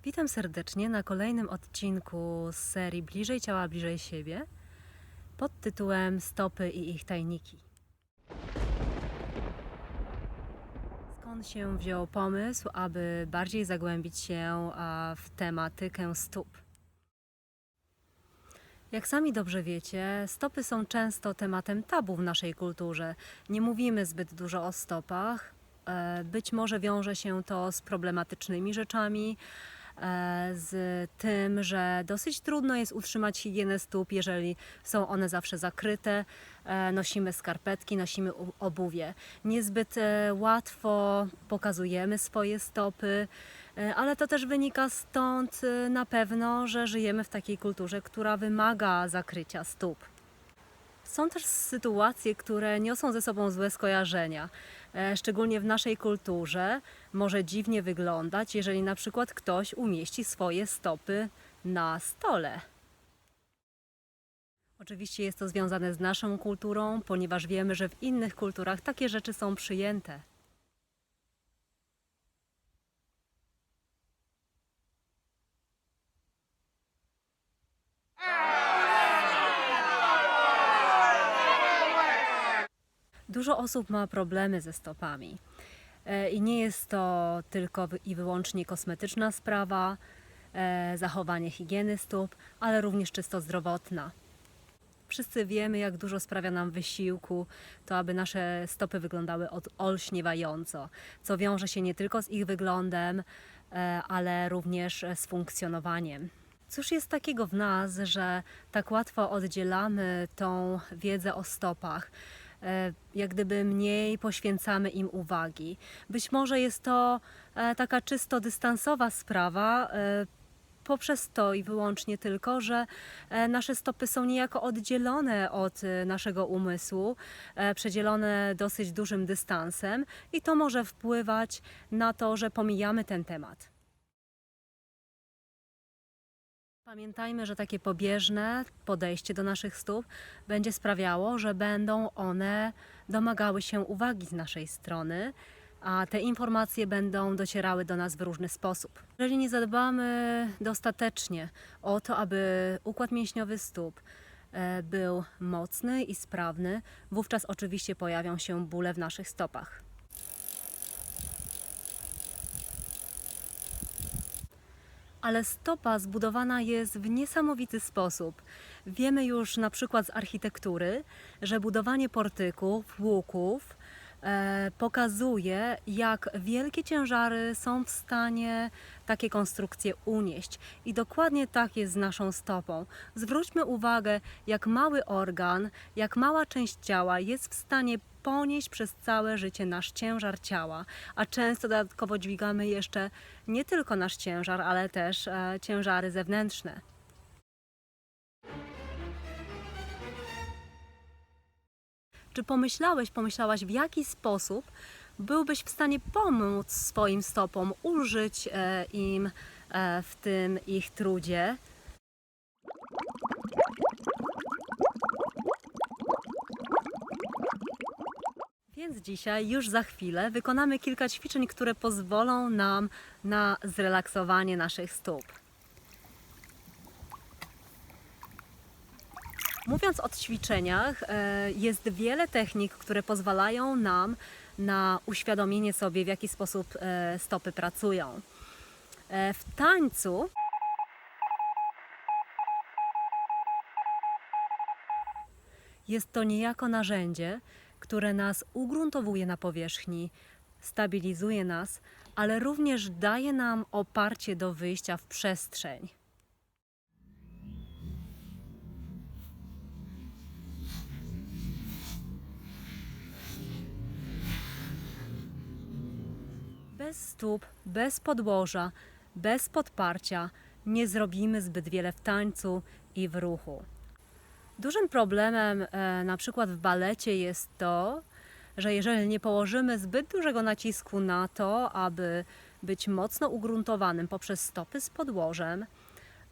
Witam serdecznie na kolejnym odcinku z serii Bliżej ciała, bliżej siebie pod tytułem Stopy i ich tajniki. Skąd się wziął pomysł, aby bardziej zagłębić się w tematykę stóp? Jak sami dobrze wiecie, stopy są często tematem tabu w naszej kulturze. Nie mówimy zbyt dużo o stopach. Być może wiąże się to z problematycznymi rzeczami, z tym, że dosyć trudno jest utrzymać higienę stóp, jeżeli są one zawsze zakryte. Nosimy skarpetki, nosimy obuwie. Niezbyt łatwo pokazujemy swoje stopy, ale to też wynika stąd na pewno, że żyjemy w takiej kulturze, która wymaga zakrycia stóp. Są też sytuacje, które niosą ze sobą złe skojarzenia. Szczególnie w naszej kulturze może dziwnie wyglądać, jeżeli na przykład ktoś umieści swoje stopy na stole. Oczywiście jest to związane z naszą kulturą, ponieważ wiemy, że w innych kulturach takie rzeczy są przyjęte. Dużo osób ma problemy ze stopami i nie jest to tylko i wyłącznie kosmetyczna sprawa, zachowanie higieny stóp, ale również czysto zdrowotna. Wszyscy wiemy, jak dużo sprawia nam wysiłku to, aby nasze stopy wyglądały olśniewająco, co wiąże się nie tylko z ich wyglądem, ale również z funkcjonowaniem. Cóż jest takiego w nas, że tak łatwo oddzielamy tą wiedzę o stopach, jak gdyby mniej poświęcamy im uwagi. Być może jest to taka czysto dystansowa sprawa, poprzez to i wyłącznie tylko, że nasze stopy są niejako oddzielone od naszego umysłu, przedzielone dosyć dużym dystansem i to może wpływać na to, że pomijamy ten temat. Pamiętajmy, że takie pobieżne podejście do naszych stóp będzie sprawiało, że będą one domagały się uwagi z naszej strony, a te informacje będą docierały do nas w różny sposób. Jeżeli nie zadbamy dostatecznie o to, aby układ mięśniowy stóp był mocny i sprawny, wówczas oczywiście pojawią się bóle w naszych stopach. Ale stopa zbudowana jest w niesamowity sposób. Wiemy już na przykład z architektury, że budowanie portyków, łuków pokazuje, jak wielkie ciężary są w stanie takie konstrukcje unieść. I dokładnie tak jest z naszą stopą. Zwróćmy uwagę, jak mały organ, jak mała część ciała jest w stanie ponieść przez całe życie nasz ciężar ciała, a często dodatkowo dźwigamy jeszcze nie tylko nasz ciężar, ale też ciężary zewnętrzne. Czy pomyślałaś, w jaki sposób byłbyś w stanie pomóc swoim stopom, ulżyć im w tym ich trudzie? Więc dzisiaj, już za chwilę, wykonamy kilka ćwiczeń, które pozwolą nam na zrelaksowanie naszych stóp. Mówiąc o ćwiczeniach, jest wiele technik, które pozwalają nam na uświadomienie sobie, w jaki sposób stopy pracują. W tańcu jest to niejako narzędzie, które nas ugruntowuje na powierzchni, stabilizuje nas, ale również daje nam oparcie do wyjścia w przestrzeń. Bez stóp, bez podłoża, Bez podparcia nie zrobimy zbyt wiele w tańcu i w ruchu. Dużym problemem na przykład w balecie jest to, że jeżeli nie położymy zbyt dużego nacisku na to, aby być mocno ugruntowanym poprzez stopy z podłożem,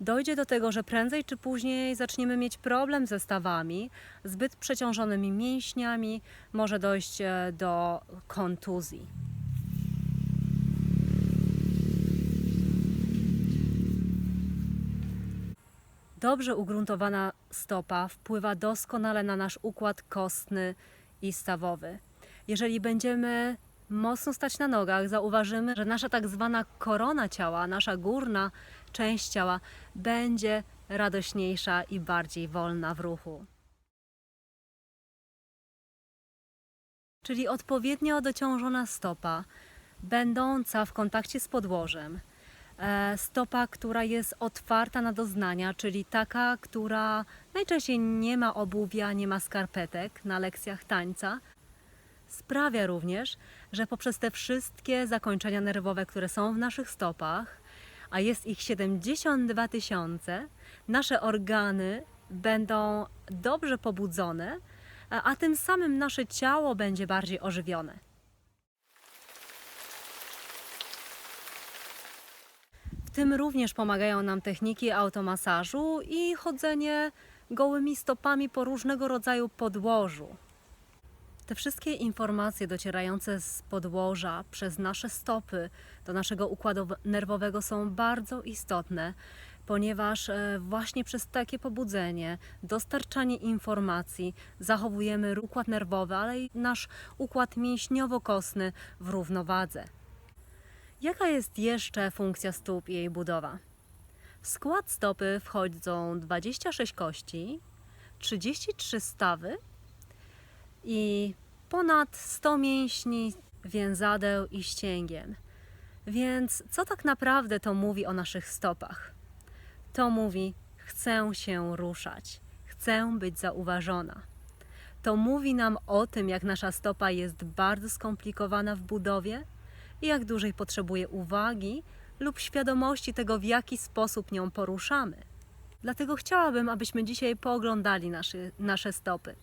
dojdzie do tego, że prędzej czy później zaczniemy mieć problem ze stawami, zbyt przeciążonymi mięśniami, może dojść do kontuzji. Dobrze ugruntowana stopa wpływa doskonale na nasz układ kostny i stawowy. Jeżeli będziemy mocno stać na nogach, zauważymy, że nasza tak zwana korona ciała, nasza górna część ciała będzie radośniejsza i bardziej wolna w ruchu. Czyli odpowiednio dociążona stopa, będąca w kontakcie z podłożem. Stopa, która jest otwarta na doznania, czyli taka, która najczęściej nie ma obuwia, nie ma skarpetek na lekcjach tańca, sprawia również, że poprzez te wszystkie zakończenia nerwowe, które są w naszych stopach, a jest ich 72 000, nasze organy będą dobrze pobudzone, a tym samym nasze ciało będzie bardziej ożywione. W tym również pomagają nam techniki automasażu i chodzenie gołymi stopami po różnego rodzaju podłożu. Te wszystkie informacje docierające z podłoża przez nasze stopy do naszego układu nerwowego są bardzo istotne, ponieważ właśnie przez takie pobudzenie, dostarczanie informacji zachowujemy układ nerwowy, ale i nasz układ mięśniowo-kostny w równowadze. Jaka jest jeszcze funkcja stóp i jej budowa? W skład stopy wchodzą 26 kości, 33 stawy i ponad 100 mięśni, więzadeł i ścięgien. Więc co tak naprawdę to mówi o naszych stopach? To mówi: chcę się ruszać, chcę być zauważona. To mówi nam o tym, jak nasza stopa jest bardzo skomplikowana w budowie i jak dłużej potrzebuje uwagi lub świadomości tego, w jaki sposób nią poruszamy. Dlatego chciałabym, abyśmy dzisiaj pooglądali nasze stopy,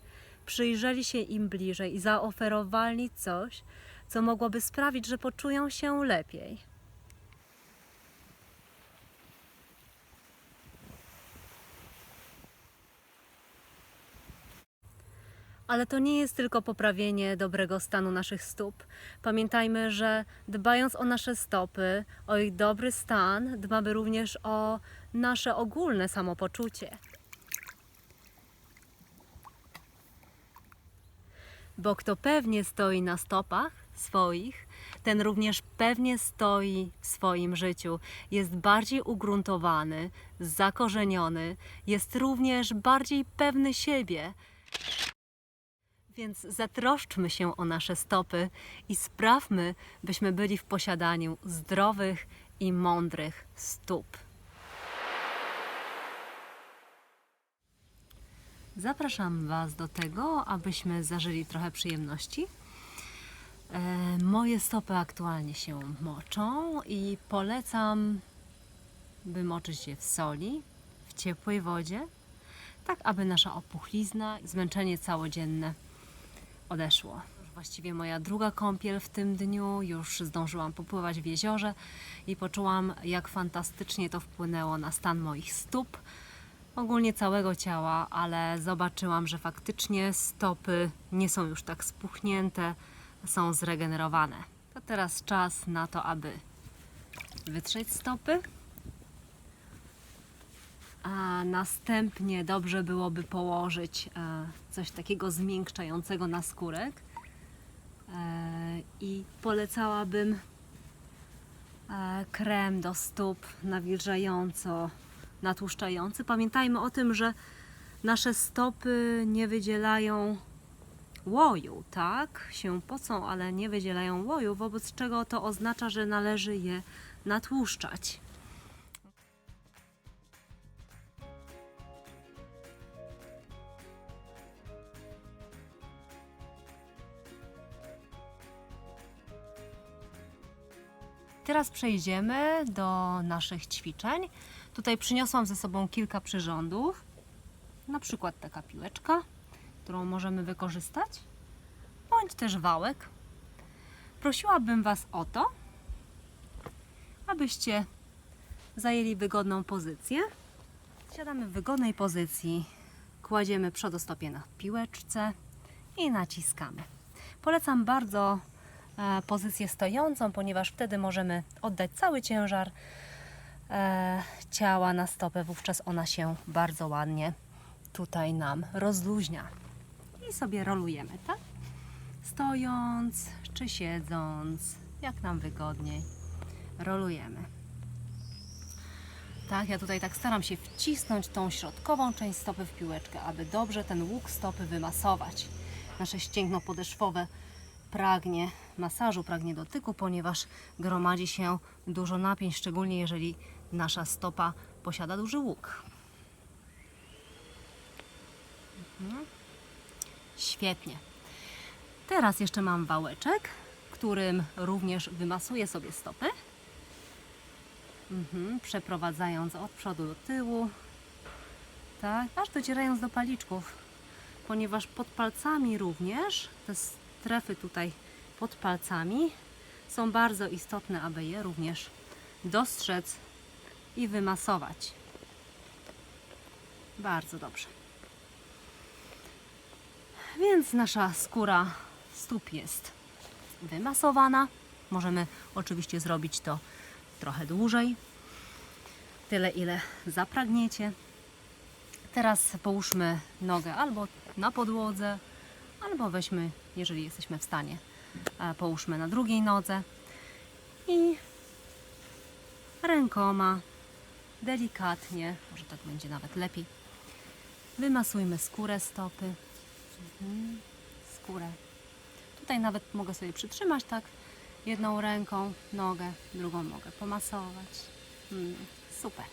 przyjrzeli się im bliżej i zaoferowali coś, co mogłoby sprawić, że poczują się lepiej. Ale to nie jest tylko poprawienie dobrego stanu naszych stóp. Pamiętajmy, że dbając o nasze stopy, o ich dobry stan, dbamy również o nasze ogólne samopoczucie. Bo kto pewnie stoi na stopach swoich, ten również pewnie stoi w swoim życiu. Jest bardziej ugruntowany, zakorzeniony, jest również bardziej pewny siebie. Więc zatroszczmy się o nasze stopy i sprawmy, byśmy byli w posiadaniu zdrowych i mądrych stóp. Zapraszam Was do tego, abyśmy zażyli trochę przyjemności. Moje stopy aktualnie się moczą i polecam, by moczyć je w soli, w ciepłej wodzie, tak aby nasza opuchlizna, zmęczenie całodzienne odeszło. Właściwie moja druga kąpiel w tym dniu, już zdążyłam popływać w jeziorze i poczułam, jak fantastycznie to wpłynęło na stan moich stóp, ogólnie całego ciała, ale zobaczyłam, że faktycznie stopy nie są już tak spuchnięte, są zregenerowane. To teraz czas na to, aby wytrzeć stopy, a następnie dobrze byłoby położyć coś takiego zmiękczającego na skórek i polecałabym krem do stóp nawilżająco natłuszczający. Pamiętajmy o tym, że nasze stopy nie wydzielają łoju, tak? Się pocą, ale nie wydzielają łoju, wobec czego to oznacza, że należy je natłuszczać. teraz przejdziemy do naszych ćwiczeń. Tutaj przyniosłam ze sobą kilka przyrządów. Na przykład taka piłeczka, którą możemy wykorzystać, bądź też wałek. Prosiłabym Was o to, abyście zajęli wygodną pozycję. Siadamy w wygodnej pozycji, kładziemy przodostopie na piłeczce i naciskamy. Polecam bardzo pozycję stojącą, ponieważ wtedy możemy oddać cały ciężar ciała na stopę. Wówczas ona się bardzo ładnie tutaj nam rozluźnia. I sobie rolujemy, tak? Stojąc czy siedząc, jak nam wygodniej. Rolujemy. Tak, ja tutaj tak staram się wcisnąć tą środkową część stopy w piłeczkę, aby dobrze ten łuk stopy wymasować. Nasze ścięgno podeszwowe pragnie masażu, pragnie dotyku, ponieważ gromadzi się dużo napięć, szczególnie jeżeli nasza stopa posiada duży łuk. Świetnie. Teraz jeszcze mam wałeczek, którym również wymasuję sobie stopy. Przeprowadzając od przodu do tyłu, tak, aż docierając do paliczków, ponieważ pod palcami również, te strefy tutaj pod palcami są bardzo istotne, aby je również dostrzec i wymasować. Bardzo dobrze. Więc nasza skóra stóp jest wymasowana. Możemy oczywiście zrobić to trochę dłużej, tyle ile zapragniecie. Teraz połóżmy nogę albo na podłodze, albo weźmy, jeżeli jesteśmy w stanie, połóżmy na drugiej nodze i rękoma delikatnie, może tak będzie nawet lepiej, wymasujmy skórę stopy. Skórę. Tutaj nawet mogę sobie przytrzymać tak jedną ręką nogę, drugą mogę pomasować. Super.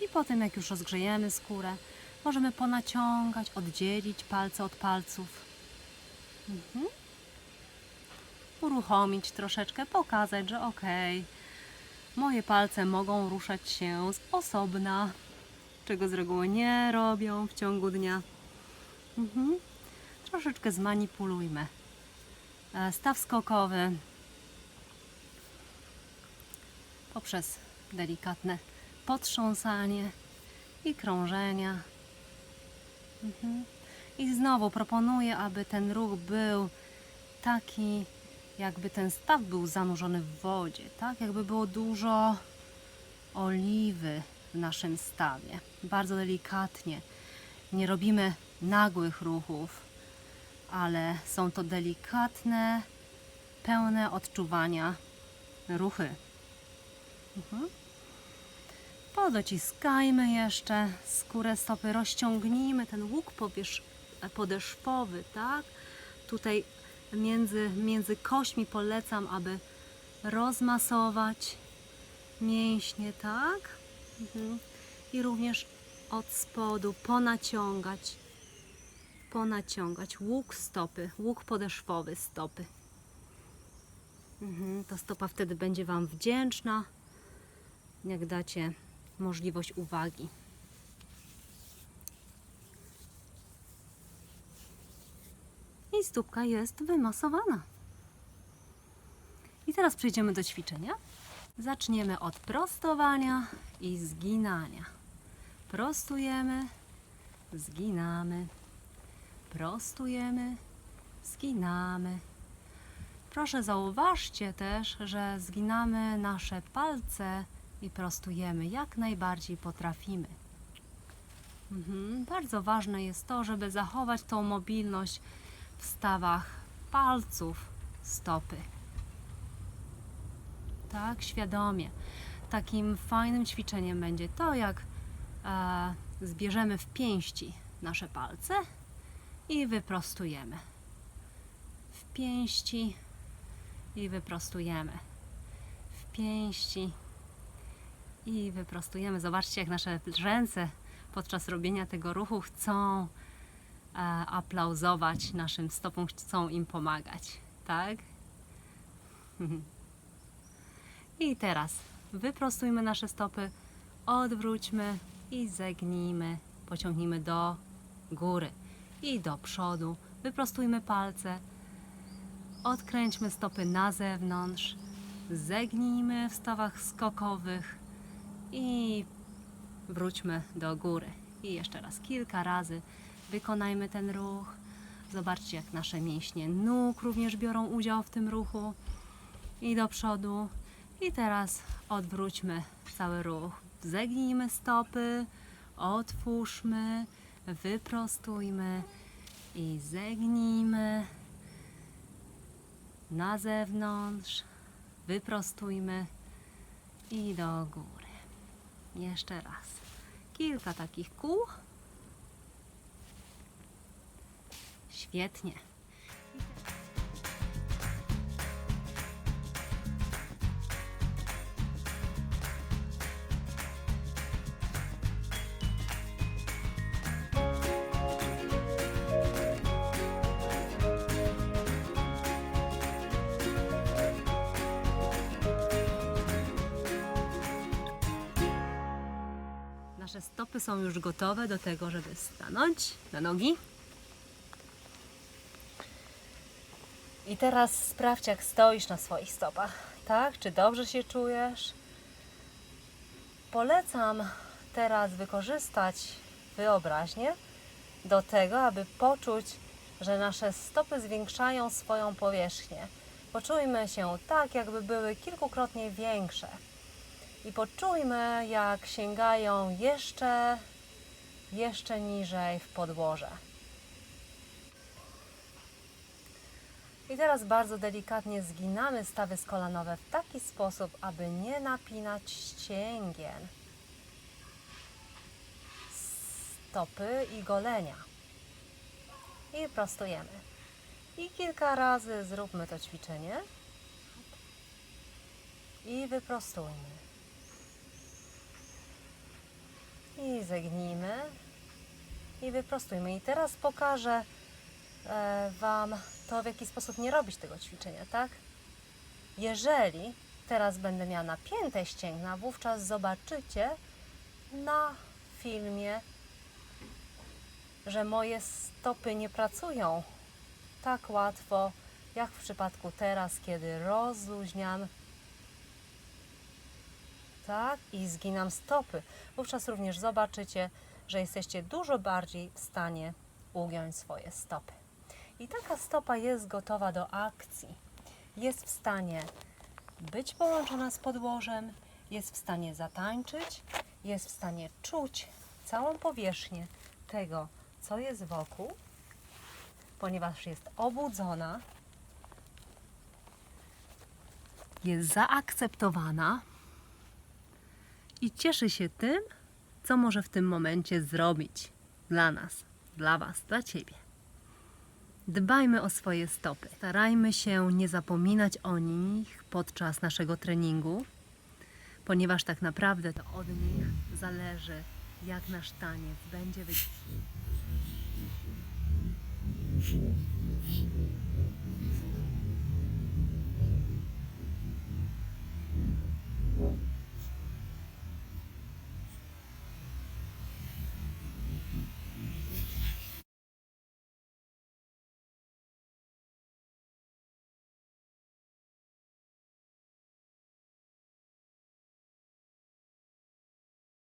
I potem, jak już rozgrzejemy skórę, możemy ponaciągać, oddzielić palce od palców. Uruchomić troszeczkę, pokazać, że ok, moje palce mogą ruszać się z osobna, czego z reguły nie robią w ciągu dnia. Troszeczkę zmanipulujmy staw skokowy poprzez delikatne potrząsanie i krążenia. I znowu proponuję, aby ten ruch był taki, jakby ten staw był zanurzony w wodzie, tak? Jakby było dużo oliwy w naszym stawie. Bardzo delikatnie. Nie robimy nagłych ruchów, ale są to delikatne, pełne odczuwania ruchy. Podociskajmy jeszcze skórę stopy, rozciągnijmy ten łuk podeszwowy, tak? Tutaj między kośćmi polecam, aby rozmasować mięśnie, tak? I również od spodu ponaciągać łuk stopy, łuk podeszwowy stopy. Ta stopa wtedy będzie Wam wdzięczna, jak dacie możliwość uwagi. I stópka jest wymasowana. I teraz przejdziemy do ćwiczenia. Zaczniemy od prostowania i zginania. Prostujemy, zginamy, prostujemy, zginamy. Proszę zauważcie też, że zginamy nasze palce i prostujemy jak najbardziej potrafimy. Bardzo ważne jest to, żeby zachować tą mobilność w stawach palców stopy. Tak, świadomie. Takim fajnym ćwiczeniem będzie to, jak zbierzemy w pięści nasze palce i wyprostujemy. W pięści i wyprostujemy. W pięści i wyprostujemy. Zobaczcie, jak nasze ręce podczas robienia tego ruchu chcą aplauzować naszym stopom, chcą im pomagać, tak? I teraz wyprostujmy nasze stopy, odwróćmy i zegnijmy, pociągnijmy do góry i do przodu. Wyprostujmy palce, odkręćmy stopy na zewnątrz, zegnijmy w stawach skokowych i wróćmy do góry. I jeszcze raz kilka razy wykonajmy ten ruch. Zobaczcie, jak nasze mięśnie nóg również biorą udział w tym ruchu. I do przodu. I teraz odwróćmy cały ruch. Zegnijmy stopy, otwórzmy, wyprostujmy i zegnijmy na zewnątrz, wyprostujmy i do góry. Jeszcze raz. Kilka takich kół. Świetnie. Nasze stopy są już gotowe do tego, żeby stanąć na nogi. I teraz sprawdź, jak stoisz na swoich stopach. Tak? Czy dobrze się czujesz? Polecam teraz wykorzystać wyobraźnię do tego, aby poczuć, że nasze stopy zwiększają swoją powierzchnię. Poczujmy się tak, jakby były kilkukrotnie większe. I poczujmy, jak sięgają jeszcze niżej w podłoże. I teraz bardzo delikatnie zginamy stawy skolanowe w taki sposób, aby nie napinać ścięgien, stopy i golenia. I prostujemy. I kilka razy zróbmy to ćwiczenie. I wyprostujmy. I zegnijmy. I wyprostujmy. I teraz pokażę Wam to, w jaki sposób nie robić tego ćwiczenia, tak? Jeżeli teraz będę miała napięte ścięgna, wówczas zobaczycie na filmie, że moje stopy nie pracują tak łatwo, jak w przypadku teraz, kiedy rozluźniam, tak, i zginam stopy. Wówczas również zobaczycie, że jesteście dużo bardziej w stanie ugiąć swoje stopy. I taka stopa jest gotowa do akcji. Jest w stanie być połączona z podłożem, jest w stanie zatańczyć, jest w stanie czuć całą powierzchnię tego, co jest wokół, ponieważ jest obudzona, jest zaakceptowana i cieszy się tym, co może w tym momencie zrobić dla nas, dla Was, dla Ciebie. Dbajmy o swoje stopy. Starajmy się nie zapominać o nich podczas naszego treningu, ponieważ tak naprawdę to od nich zależy, jak nasz taniec będzie wyglądał.